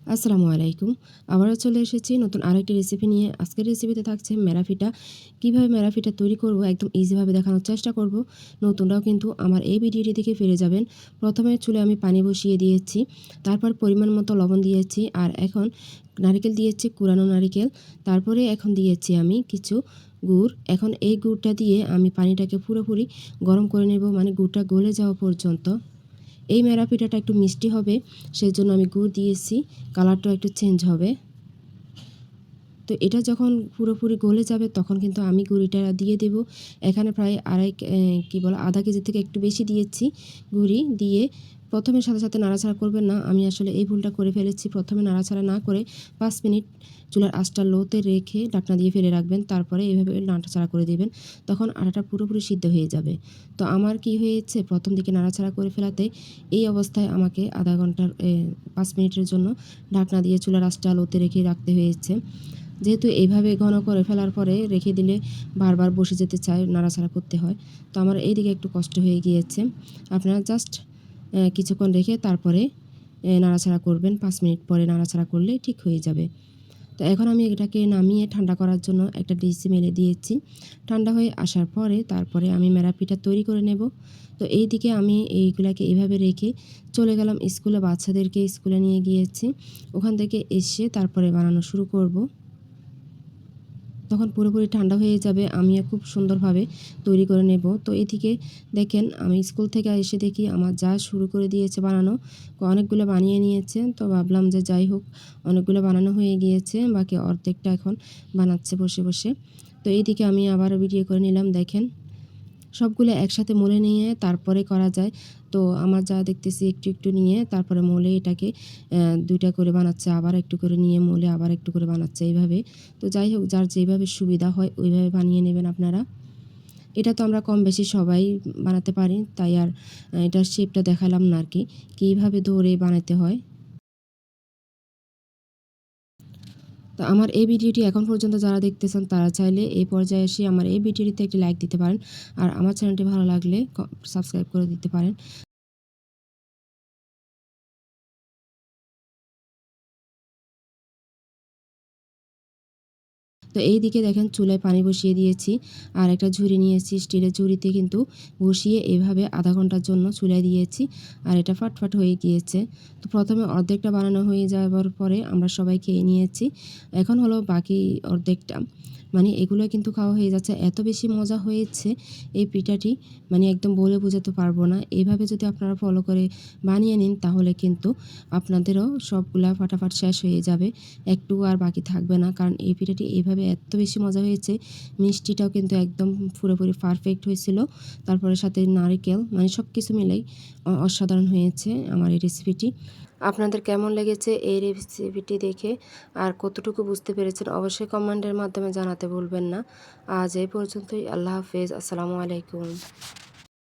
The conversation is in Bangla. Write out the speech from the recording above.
আসসালামু আলাইকুম। আবারও চলে এসেছি নতুন আরেকটি রেসিপি নিয়ে। আজকের রেসিপিতে থাকছে মেরাফিটা। কীভাবে মেরাফিটা তৈরি করব একদম ইজিভাবে দেখানোর চেষ্টা করব। নতুনরাও কিন্তু আমার এই ভিডিওটি দেখে ফিরে যাবেন। প্রথমে চুলায় আমি পানি বসিয়ে দিয়েছি, তারপর পরিমাণ মতো লবণ দিয়েছি, আর এখন নারিকেল দিয়েছি, কুড়ানো নারিকেল। তারপরে এখন দিয়েছি আমি কিছু গুড়। এখন এই গুড়টা দিয়ে আমি পানিটাকে পুরোপুরি গরম করে নেব, মানে গুড়টা গলে যাওয়া পর্যন্ত। এই মেরা পিঠাটা একটু মিষ্টি হবে, সেই জন্য আমি গুড় দিয়েছি, কালারটাও একটু চেঞ্জ হবে। তো এটা যখন পুরোপুরি গলে যাবে তখন কিন্তু আমি গুঁড়িটা দিয়ে দেব। এখানে প্রায় আধা কেজি থেকে একটু বেশি দিয়েছি গুঁড়ি দিয়ে। প্রথমে সাথে সাথে নাড়াচাড়া করবেন না, আমি আসলে এই ভুলটা করে ফেলেছি। প্রথমে নাড়াচাড়া না করে 5 মিনিট চুলার আঁচটা লোতে রেখে ঢাকনা দিয়ে ফেলে রাখবেন, তারপরে এভাবে নাড়াচাড়া করে দেবেন, তখন আটাটা পুরোপুরি সিদ্ধ হয়ে যাবে। তো আমার কি হয়েছে, প্রথম দিকে নাড়াচাড়া করে ফেলাতে এই অবস্থায় আমাকে আধা ঘন্টার 5 মিনিটের জন্য ঢাকনা দিয়ে চুলার আঁচটা লোতে রেখে রাখতে হয়েছে। যেহেতু এইভাবে ঘন করে ফেলার পরে রেখে দিলে বারবার বসে যেতে চায়, নাড়াচাড়া করতে হয়। তো আমার এইদিকে একটু কষ্ট হয়ে গিয়েছে। আপনারা জাস্ট কিছুক্ষণ রেখে তারপরে নাড়াচাড়া করবেন। 5 মিনিট পরে নাড়াচাড়া করলে ঠিক হয়ে যাবে। তো এখন আমি এটাকে নামিয়ে ঠান্ডা করার জন্য একটা ডিশে মেলে দিয়েছি। ঠান্ডা হয়ে আসার পরে তারপরে আমি মেরা পিঠা তৈরি করে নেব। তো এইদিকে আমি এইগুলাকে এইভাবে রেখে চলে গেলাম স্কুলে, বাচ্চাদেরকে স্কুলে নিয়ে গিয়েছি। ওখান থেকে এসে তারপরে বানানো শুরু করব। তখন পুরোপুরি ঠান্ডা হয়ে যাবে, আমিও খুব সুন্দরভাবে তৈরি করে নেব। তো এদিকে দেখেন আমি স্কুল থেকে এসে দেখি আমার যা শুরু করে দিয়েছে বানানো, অনেকগুলো বানিয়ে নিয়েছে। তো ভাবলাম যে যাই হোক, অনেকগুলো বানানো হয়ে গিয়েছে, বাকি অর্ধেকটা এখন বানাচ্ছে বসে বসে। তো এইদিকে আমি আবার ভিডিও করে নিলাম। দেখেন সবগুলো একসাথে মলে নিয়ে তারপরে করা যায়। তো আমার যা দেখতেছি একটু একটু নিয়ে তারপরে মলে এটাকে 2টা করে বানাচ্ছে, আবার একটু করে নিয়ে মলে আবার একটু করে বানাচ্ছে এইভাবে। তো যাই হোক, যার যেভাবে সুবিধা হয় ওইভাবে বানিয়ে নেবেন আপনারা। এটা তো আমরা কম বেশি সবাই বানাতে পারি, তাই আর এটার শেপটা দেখালাম না আর কি, কীভাবে ধরে বানাতে হয়। তো আমার এই ভিডিওটি এখন পর্যন্ত যারা দেখতেছেন তারা চাইলে এই পর্যায়ে এসে আমার এই ভিডিওটিতে একটি লাইক দিতে পারেন, আর আমার চ্যানেলটি ভালো লাগলে সাবস্ক্রাইব করে দিতে পারেন। তো এই দিকে দেখেন চুলায় পানি বসিয়ে দিয়েছি, আর একটা ঝুড়ি নিয়েছি, স্টিলের ঝুড়িতে কিন্তু বসিয়ে এভাবে আধা ঘন্টার জন্য চুলায় দিয়েছি, আর এটা ফাটফাট হয়ে গিয়েছে। তো প্রথমে অর্ধেকটা বানানো হয়ে যাওয়ার পরে আমরা সবাই খেয়ে নিয়েছি। এখন হলো বাকি অর্ধেকটা, মানে এগুলো কিন্তু খাওয়া হয়ে যাচ্ছে। এত বেশি মজা হয়েছে এই পিঠাটি, মানে একদম বলে বোঝাতে পারবো না। এইভাবে যদি আপনারা ফলো করে বানিয়ে নিন তাহলে কিন্তু আপনাদেরও সবগুলা ফাটাফাট শেষ হয়ে যাবে, একটু আর বাকি থাকবে না। কারণ এই পিঠাটি এইভাবে এত বেশি মজা হয়েছে, মিষ্টিটাও কিন্তু একদম পুরোপুরি পারফেক্ট হয়েছিল। তারপরে সাথে নারিকেল, মানে সব কিছু মিলেই অসাধারণ হয়েছে আমার এই রেসিপিটি। আপনাদের কেমন লেগেছে এই রেসিপিটি দেখে, আর কতটুকু বুঝতে পেরেছেন অবশ্যই কমেন্টের মাধ্যমে জানাতে ভুলবেন না। আজ এই পর্যন্তই। আল্লাহ হাফেজ। আসসালামু আলাইকুম।